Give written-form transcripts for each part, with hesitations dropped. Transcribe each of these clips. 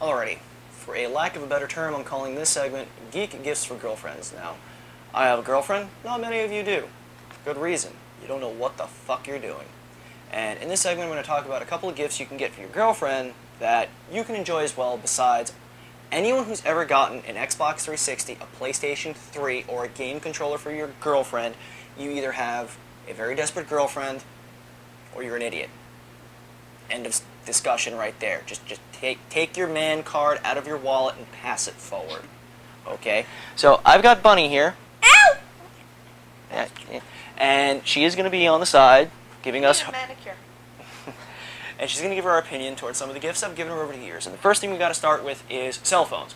Alrighty, for a lack of a better term, I'm calling this segment Geek Gifts for Girlfriends. Now, I have a girlfriend, not many of you do. Good reason, you don't know what the fuck you're doing. And in this segment, I'm going to talk about a couple of gifts you can get for your girlfriend that you can enjoy as well, besides anyone who's ever gotten an Xbox 360, a PlayStation 3, or a game controller for your girlfriend. You either have a very desperate girlfriend, or you're an idiot. End of discussion right there. Just take your man card out of your wallet and pass it forward. Okay? So I've got Bunnie here. Ow! And she is going to be on the side giving us a manicure. and she's going to give her opinion towards some of the gifts I've given her over the years. And the first thing we got to start with is cell phones.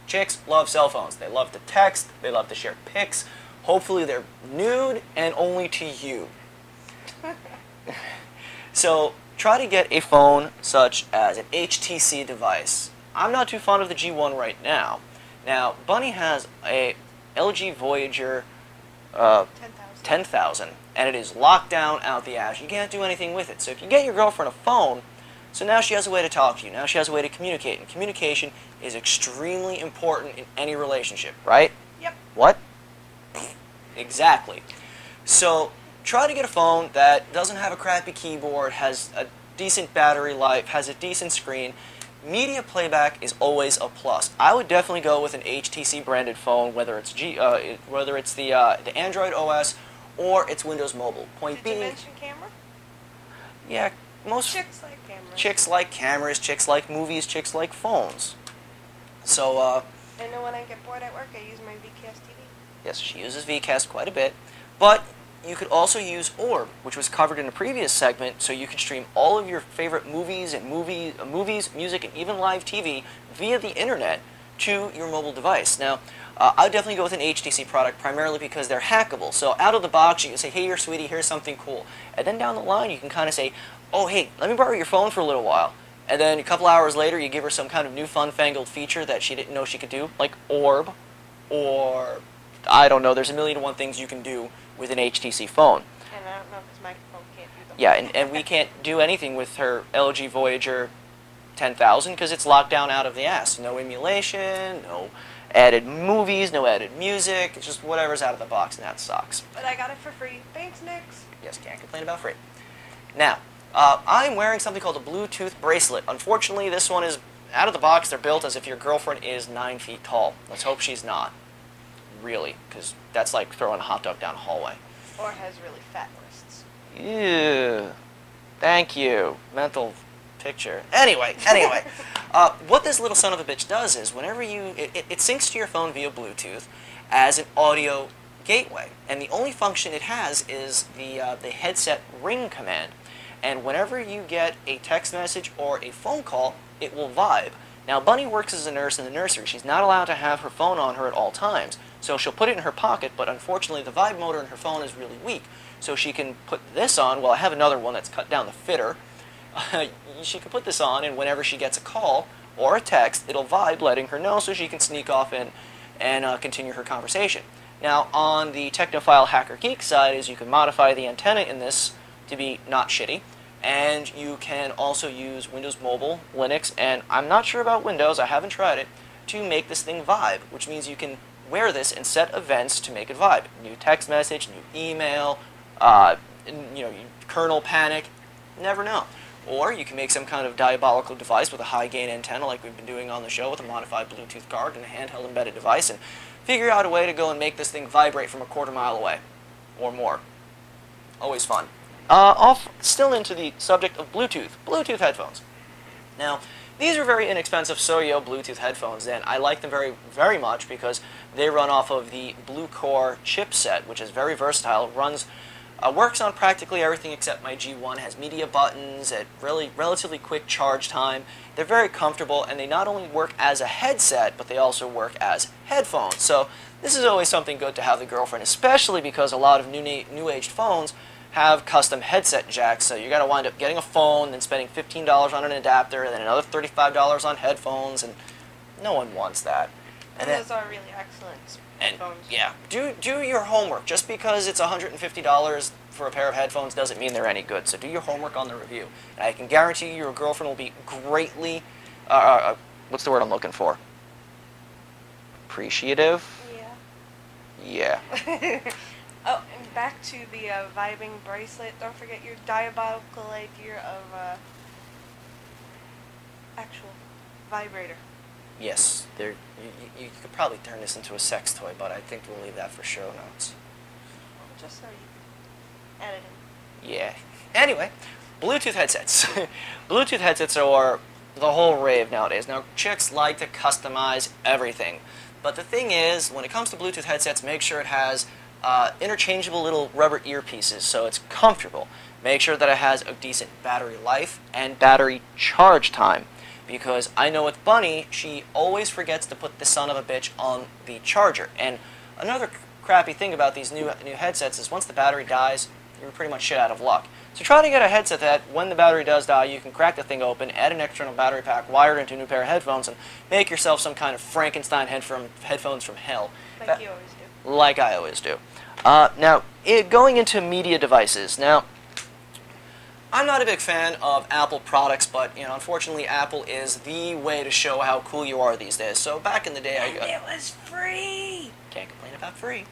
Chicks love cell phones. They love to text, they love to share pics. Hopefully they're nude and only to you. So try to get a phone such as an HTC device. I'm not too fond of the G1 right now. Now, Bunnie has a LG Voyager 10,000, and it is locked down out the ass. You can't do anything with it. So if you get your girlfriend a phone, so now she has a way to talk to you. Now she has a way to communicate, and communication is extremely important in any relationship, right? Yep. What? Exactly. So try to get a phone that doesn't have a crappy keyboard, has a decent battery life, has a decent screen. Media playback is always a plus. I would definitely go with an HTC branded phone, whether it's the Android OS or it's Windows Mobile. Did you mention camera? Yeah, most chicks like cameras. Chicks like cameras, chicks like movies, chicks like phones. So I know when I get bored at work, I use my VCast TV. Yes, she uses VCast quite a bit, but you could also use Orb, which was covered in a previous segment, so you can stream all of your favorite movies, music, and even live TV via the internet to your mobile device. Now, I would definitely go with an HTC product, primarily because they're hackable. So out of the box, you can say, hey, here, sweetie, here's something cool. And then down the line, you can kind of say, oh, hey, let me borrow your phone for a little while. And then a couple hours later, you give her some kind of new fun-fangled feature that she didn't know she could do, like Orb, or I don't know, there's a million and one things you can do with an HTC phone. And I don't know because my phone can't do them. Yeah, and we can't do anything with her LG Voyager 10,000 because it's locked down out of the ass. No emulation, no added movies, no added music. It's just whatever's out of the box, and that sucks. But I got it for free. Thanks, Nix. Yes, can't complain about free. Now, I'm wearing something called a Bluetooth bracelet. Unfortunately, this one is out of the box. They're built as if your girlfriend is 9 feet tall. Let's hope she's not. Really, because that's like throwing a hot dog down a hallway. Or has really fat wrists. Ew. Thank you. Mental picture. Anyway. What this little son of a bitch does is whenever it syncs to your phone via Bluetooth as an audio gateway. And the only function it has is the headset ring command. And whenever you get a text message or a phone call, it will vibe. Now, Bunnie works as a nurse in the nursery. She's not allowed to have her phone on her at all times. So she'll put it in her pocket, but unfortunately the vibe motor in her phone is really weak. So she can put this on. Well, I have another one that's cut down the fitter. She can put this on, and whenever she gets a call or a text, it'll vibe, letting her know so she can sneak off in and continue her conversation. Now, on the Technophile Hacker Geek side is you can modify the antenna in this to be not shitty. And you can also use Windows Mobile, Linux, and I'm not sure about Windows, I haven't tried it, to make this thing vibe, which means you can wear this and set events to make it vibe. New text message, new email, kernel panic, never know. Or you can make some kind of diabolical device with a high gain antenna like we've been doing on the show with a modified Bluetooth card and a handheld embedded device and figure out a way to go and make this thing vibrate from a quarter mile away or more. Always fun. Still into the subject of Bluetooth headphones. Now, these are very inexpensive Soyo Bluetooth headphones, and I like them very, very much because they run off of the Blue Core chipset, which is very versatile. It works on practically everything except my G1, has media buttons, at relatively quick charge time. They're very comfortable, and they not only work as a headset, but they also work as headphones. So this is always something good to have the girlfriend, especially because a lot of new-aged phones have custom headset jacks, so you got to wind up getting a phone, then spending $15 on an adapter, and then another $35 on headphones, and no one wants that. And those are really excellent headphones. Yeah, do your homework. Just because it's $150 for a pair of headphones doesn't mean they're any good, so do your homework on the review. And I can guarantee you your girlfriend will be greatly, what's the word I'm looking for? Appreciative? Yeah. Yeah. Oh, and back to the vibing bracelet. Don't forget your diabolical idea of actual vibrator. Yes, you could probably turn this into a sex toy, but I think we'll leave that for show notes. Just so you can edit it. Yeah. Anyway, Bluetooth headsets. Bluetooth headsets are the whole rave nowadays. Now, chicks like to customize everything. But the thing is, when it comes to Bluetooth headsets, make sure it has interchangeable little rubber earpieces so it's comfortable. Make sure that it has a decent battery life and battery charge time. Because I know with Bunnie, she always forgets to put the son of a bitch on the charger. And another crappy thing about these new headsets is once the battery dies, you're pretty much shit out of luck. So try to get a headset that when the battery does die, you can crack the thing open, add an external battery pack, wire it into a new pair of headphones, and make yourself some kind of Frankenstein headphones from hell. Like you always do. Like I always do. Now, going into media devices. Now, I'm not a big fan of Apple products, but unfortunately, Apple is the way to show how cool you are these days. So back in the day, it was free. Can't complain about free.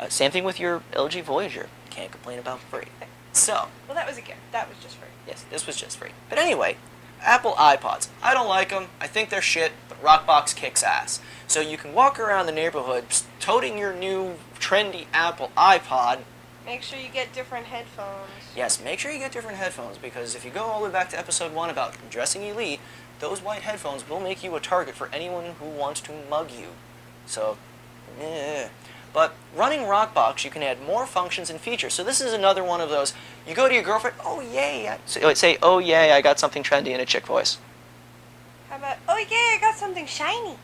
Same thing with your LG Voyager. Can't complain about free. So. Well, that was a gift. That was just free. Yes, this was just free. But anyway, Apple iPods. I don't like them. I think they're shit, but Rockbox kicks ass. So you can walk around the neighborhood toting your new trendy Apple iPod. Make sure you get different headphones. Yes, make sure you get different headphones, because if you go all the way back to episode 1 about dressing elite, those white headphones will make you a target for anyone who wants to mug you. So, But running Rockbox, you can add more functions and features. So this is another one of those, you go to your girlfriend, oh yay, say, oh yay, I got something trendy in a chick voice. How about, oh yay, I got something shiny.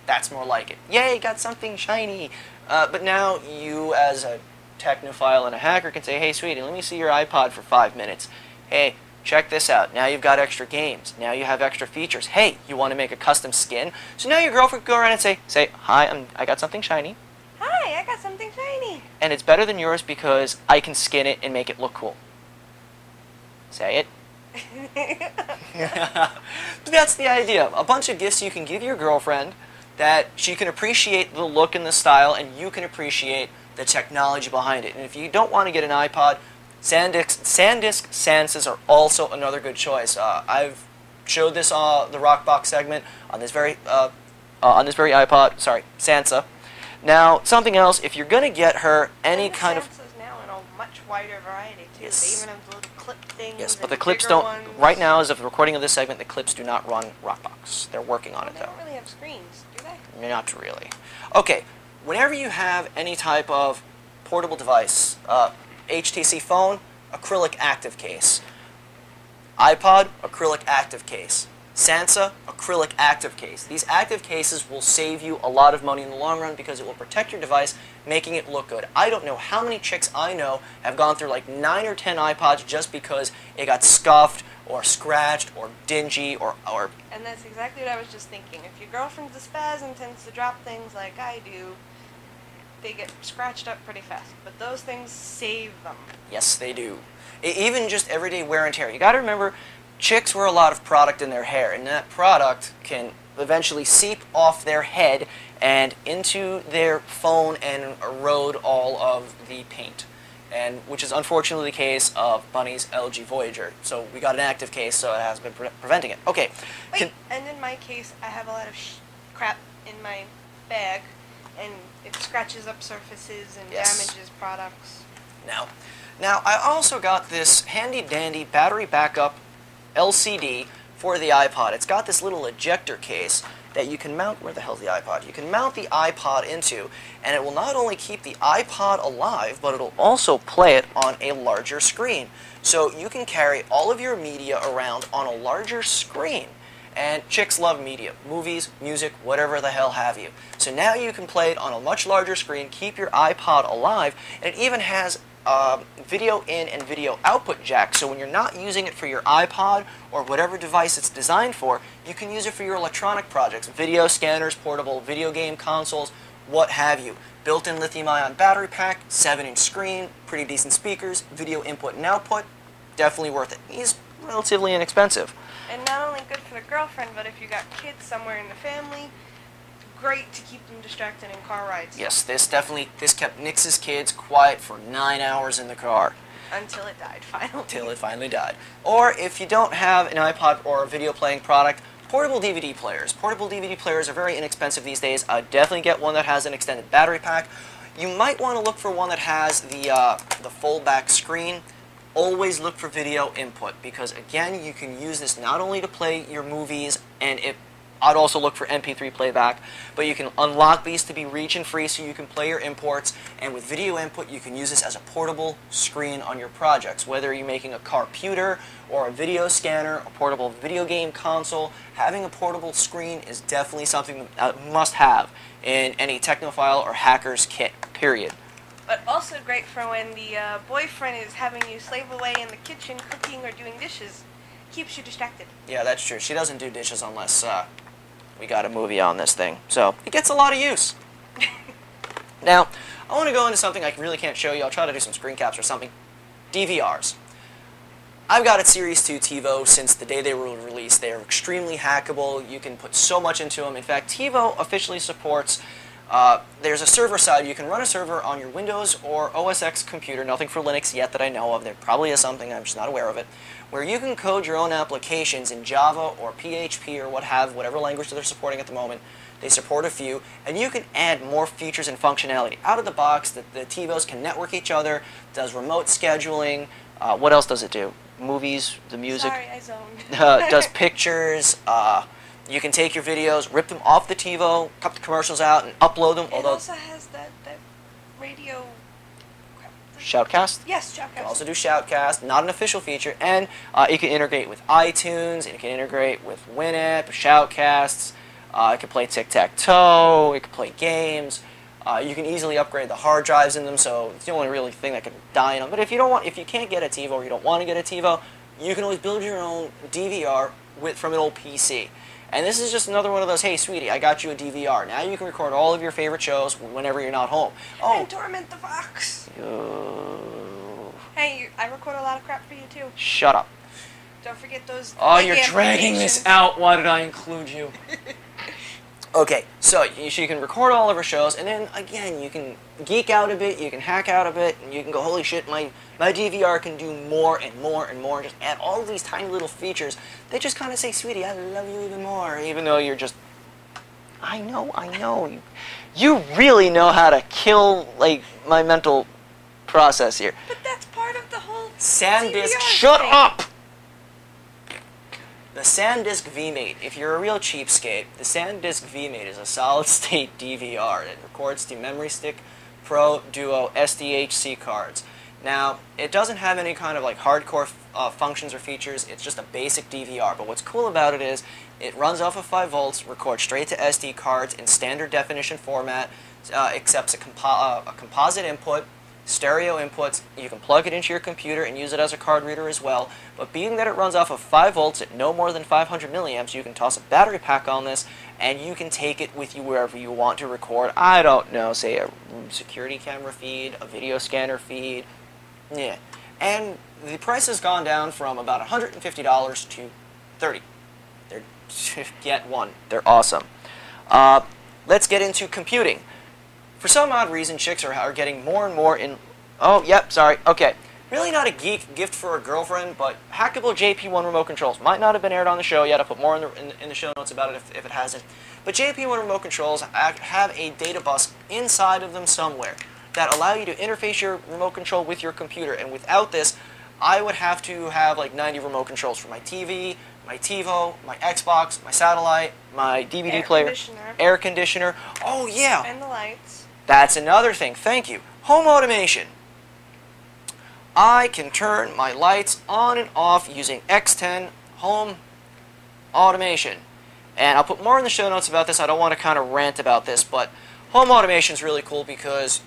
That's more like it. Yay, got something shiny. But now you, as a technophile and a hacker, can say, hey sweetie, let me see your iPod for 5 minutes. Hey, check this out. Now you've got extra games. Now you have extra features. Hey, you want to make a custom skin? So now your girlfriend can go around and say, hi, I got something shiny. Hi, I got something shiny. And it's better than yours because I can skin it and make it look cool. Say it. That's the idea. A bunch of gifts you can give your girlfriend that she can appreciate the look and the style, and you can appreciate the technology behind it. And if you don't want to get an iPod, SanDisk Sanses are also another good choice. I've showed this the Rockbox segment on this very iPod. Sorry, Sansa. Now, something else. If you're gonna get her any kind of Sansas now in a much wider variety too. Yes. They even have little clip things. Yes, but and the clips bigger don't. ones. Right now, as of the recording of this segment, the clips do not run Rockbox. They're working on it They though. don't really have screens, do they? Not really. Okay, whenever you have any type of portable device, HTC phone, acrylic active case. iPod, acrylic active case. Sansa, acrylic active case. These active cases will save you a lot of money in the long run because it will protect your device, making it look good. I don't know how many chicks I know have gone through like 9 or 10 iPods just because it got scuffed or scratched or dingy or And that's exactly what I was just thinking. If your girlfriend's a spaz and tends to drop things like I do, they get scratched up pretty fast. But those things save them. Yes, they do. Even just everyday wear and tear. You got to remember, chicks wear a lot of product in their hair, and that product can eventually seep off their head and into their phone and erode all of the paint. And which is unfortunately the case of Bunnie's LG Voyager. So we got an active case, so it has been preventing it. Okay. Wait, and in my case, I have a lot of crap in my bag, and it scratches up surfaces and Yes. damages products. Now I also got this handy-dandy battery backup LCD for the iPod. It's got this little ejector case that you can mount, where the hell's the iPod? You can mount the iPod into, and it will not only keep the iPod alive, but it'll also play it on a larger screen. So you can carry all of your media around on a larger screen. And chicks love media, movies, music, whatever the hell have you. So now you can play it on a much larger screen, keep your iPod alive, and it even has video in and video output jack, so when you're not using it for your iPod or whatever device it's designed for, you can use it for your electronic projects, video scanners, portable video game consoles, what have you. Built-in lithium-ion battery pack, 7-inch screen, pretty decent speakers, video input and output, definitely worth it. He's relatively inexpensive. And not only good for the girlfriend, but if you got kids somewhere in the family, great to keep them distracted in car rides. Yes, this kept Nix's kids quiet for 9 hours in the car. Until it died, finally. Until it finally died. Or if you don't have an iPod or a video playing product, portable DVD players. Portable DVD players are very inexpensive these days. Definitely get one that has an extended battery pack. You might want to look for one that has the fold-back screen. Always look for video input because, again, you can use this not only to play your movies, and I'd also look for MP3 playback, but you can unlock these to be region-free so you can play your imports, and with video input you can use this as a portable screen on your projects. Whether you're making a carputer or a video scanner, a portable video game console, having a portable screen is definitely something that must have in any technophile or hacker's kit, period. But also great for when the boyfriend is having you slave away in the kitchen cooking or doing dishes. Keeps you distracted. Yeah, that's true. She doesn't do dishes unless we got a movie on this thing. So it gets a lot of use. Now, I want to go into something I really can't show you. I'll try to do some screen caps or something. DVRs. I've got a Series 2 Tivo since the day they were released. They are extremely hackable. You can put so much into them. In fact, Tivo officially supports there's a server side. You can run a server on your Windows or OS X computer, nothing for Linux yet that I know of. There probably is something, I'm just not aware of it, where you can code your own applications in Java or PHP or whatever language they're supporting at the moment. They support a few, and you can add more features and functionality. Out of the box, the Tivos can network each other, does remote scheduling. What else does it do? Movies, the music. Sorry, I zoned. Does pictures. You can take your videos, rip them off the Tivo, cut the commercials out, and upload them. It also has that radio... Shoutcast? Yes, Shoutcast. You can also do Shoutcast, not an official feature, and it can integrate with iTunes, and it can integrate with Winamp, Shoutcasts, it can play tic-tac-toe, it can play games. You can easily upgrade the hard drives in them, so it's the only really thing that can die in them. But if you can't get a Tivo or you don't want to get a Tivo, you can always build your own DVR from an old PC. And this is just another one of those, hey, sweetie, I got you a DVR. Now you can record all of your favorite shows whenever you're not home. Oh. And Torment the Fox. Hey, I record a lot of crap for you, too. Shut up. Don't forget those... Oh, you're dragging this out. Why did I include you? Okay, so you can record all of our shows, and then, again, you can geek out a bit, you can hack out a bit, and you can go, holy shit, my DVR can do more and more and more, and just add all of these tiny little features. They just kind of say, sweetie, I love you even more, even though you're just... I know. You really know how to kill, like, my mental process here. But that's part of the whole SanDisk, DVR shut thing. up! The SanDisk Vmate, if you're a real cheapskate, the SanDisk Vmate is a solid-state DVR. It records to Memory Stick Pro Duo SDHC cards. Now, it doesn't have any kind of like hardcore functions or features. It's just a basic DVR. But what's cool about it is it runs off of 5 volts, records straight to SD cards in standard definition format, accepts a composite input, stereo inputs. You can plug it into your computer and use it as a card reader as well. But being that it runs off of 5 volts at no more than 500 milliamps, you can toss a battery pack on this and you can take it with you wherever you want to record. I don't know, say a security camera feed, a video scanner feed. Yeah. And the price has gone down from about $150 to $30. Get one. They're awesome. Let's get into computing. For some odd reason, chicks are getting more and more in... Oh, yep, sorry. Okay. Really not a geek gift for a girlfriend, but hackable JP1 Remote Controls. Might not have been aired on the show yet. I'll put more in the show notes about it if it hasn't. But JP1 Remote Controls have a data bus inside of them somewhere that allow you to interface your remote control with your computer. And without this, I would have to have like 90 remote controls for my TV, my Tivo, my Xbox, my satellite, my DVD player, air conditioner. Oh, yeah. And the lights. That's another thing. Thank you. Home automation. I can turn my lights on and off using X10 home automation. And I'll put more in the show notes about this. I don't want to kind of rant about this, but home automation is really cool because,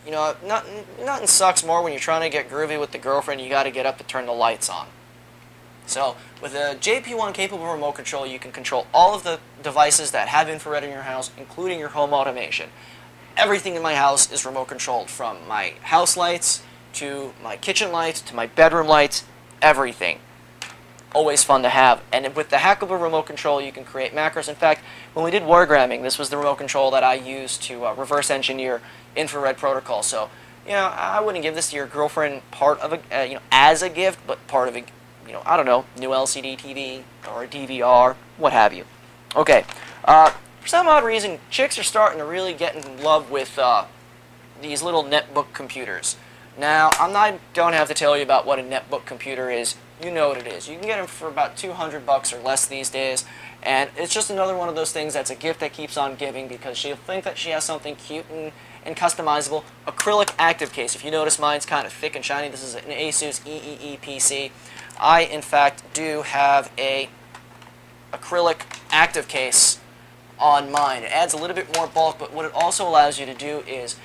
you know, nothing sucks more when you're trying to get groovy with the girlfriend. You got to get up to turn the lights on. So with a JP1 capable remote control, you can control all of the devices that have infrared in your house, including your home automation. Everything in my house is remote controlled, from my house lights to my kitchen lights to my bedroom lights, everything. always fun to have. And with the hackable remote control, you can create macros. In fact, when we did wargramming, this was the remote control that I used to reverse engineer infrared protocol. So, you know, I wouldn't give this to your girlfriend part of a, you know, as a gift, but part of a, you know, I don't know, new LCD TV or a DVR, what have you. Okay, for some odd reason, chicks are starting to really get in love with these little netbook computers. Now, don't have to tell you about what a netbook computer is. You know what it is. You can get them for about $200 or less these days, and it's just another one of those things that's a gift that keeps on giving because she'll think that she has something cute and customizable. Acrylic active case. If you notice, mine's kind of thick and shiny. This is an Asus EEE PC. I, in fact, do have a acrylic active case on mine. It adds a little bit more bulk, but what it also allows you to do is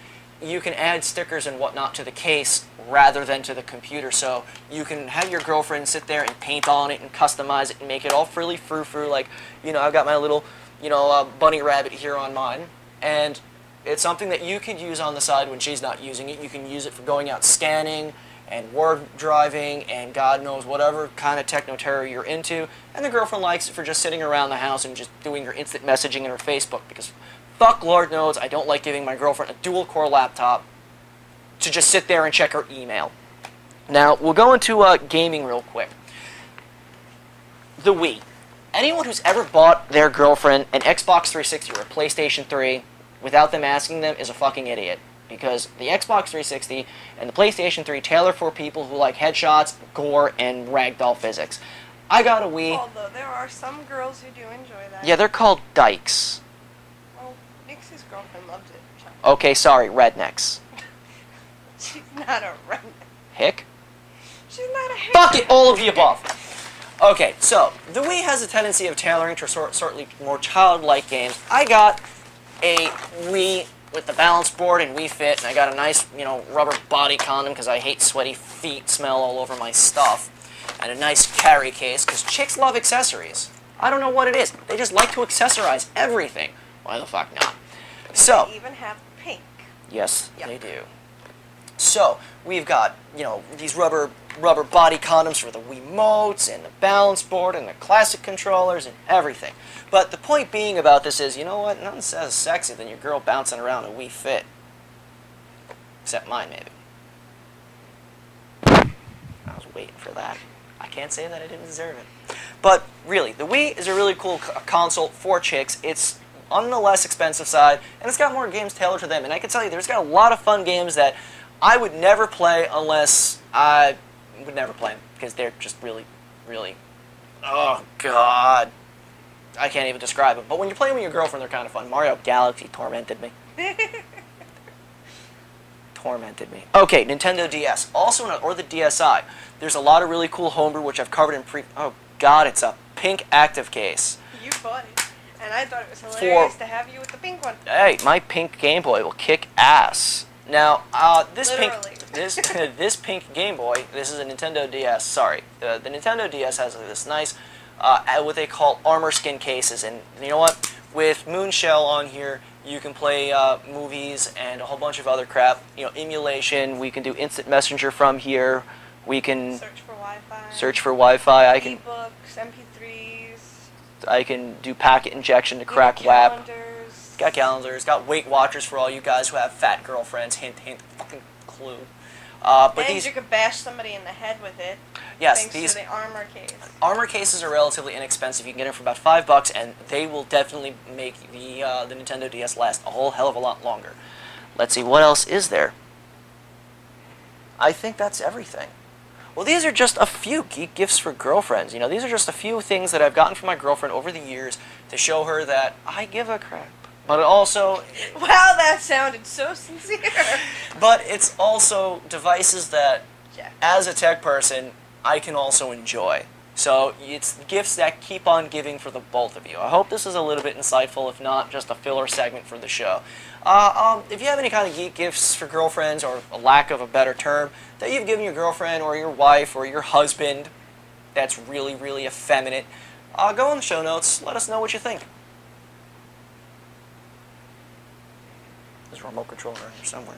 you can add stickers and whatnot to the case rather than to the computer. So you can have your girlfriend sit there and paint on it and customize it and make it all frilly frou-frou. Like, you know, I've got my little, you know, bunny rabbit here on mine. And it's something that you could use on the side when she's not using it. You can use it for going out scanning and word driving and God knows whatever kind of techno terror you're into. And the girlfriend likes it for just sitting around the house and just doing her instant messaging in her Facebook because fuck Lord knows I don't like giving my girlfriend a dual-core laptop to just sit there and check her email. Now, we'll go into gaming real quick. The Wii. Anyone who's ever bought their girlfriend an Xbox 360 or a PlayStation 3 without them asking them is a fucking idiot. Because the Xbox 360 and the PlayStation 3 tailor for people who like headshots, gore, and ragdoll physics. I got a Wii. Although there are some girls who do enjoy that. Yeah, they're called dykes. Nixie's girlfriend loves it. Okay, sorry, rednecks. She's not a redneck. Hick? She's not a hick. Fuck it, all of the above. Okay, so the Wii has a tendency of tailoring to certainly more childlike games. I got a Wii with the balance board and Wii Fit, and I got a nice, you know, rubber body condom because I hate sweaty feet smell all over my stuff, and a nice carry case because chicks love accessories. I don't know what it is. They just like to accessorize everything. Why the fuck not? So, they even have pink. Yes, yep. They do. So, we've got, you know, these rubber body condoms for the Wiimotes and the balance board and the classic controllers and everything. But the point being about this is, you know what? Nothing says sexy than your girl bouncing around a Wii Fit. Except mine, maybe. I was waiting for that. I can't say that I didn't deserve it. But really, the Wii is a really cool console for chicks. It's on the less expensive side, and it's got more games tailored to them. And I can tell you, there's got a lot of fun games that I would never play unless I would never play them, because they're just really, really, oh god, I can't even describe them. But when you're playing with your girlfriend, they're kind of fun. Mario Galaxy tormented me. Tormented me. Okay, Nintendo DS, also or the DSi. There's a lot of really cool homebrew, which I've covered in oh god, it's a pink active case. You bought it. And I thought it was hilarious to have you with the pink one. Hey, my pink Game Boy will kick ass. Now, this pink Game Boy, this is a Nintendo DS. Sorry, the Nintendo DS has this nice, what they call armor skin cases, and you know what? With Moonshell on here, you can play movies and a whole bunch of other crap. You know, emulation. We can do instant messenger from here. We can search for Wi-Fi. Search for Wi-Fi. I can e-books, MP3s. I can do packet injection to crack WAP. Got calendars, got Weight Watchers for all you guys who have fat girlfriends. Hint, hint, fucking clue. But and these, you could bash somebody in the head with it. Yes, thanks these to the armor case. Armor cases are relatively inexpensive. You can get them for about $5, and they will definitely make the Nintendo DS last a whole hell of a lot longer. Let's see, what else is there? I think that's everything. Well, these are just a few geek gifts for girlfriends. You know, these are just a few things that I've gotten from my girlfriend over the years to show her that I give a crap. But also... Wow, that sounded so sincere. But it's also devices that, as a tech person, I can also enjoy. So it's gifts that keep on giving for the both of you. I hope this is a little bit insightful, if not just a filler segment for the show. If you have any kind of geek gifts for girlfriends, or a lack of a better term, that you've given your girlfriend or your wife or your husband that's really, really effeminate, go in the show notes. Let us know what you think. There's a remote control around here somewhere.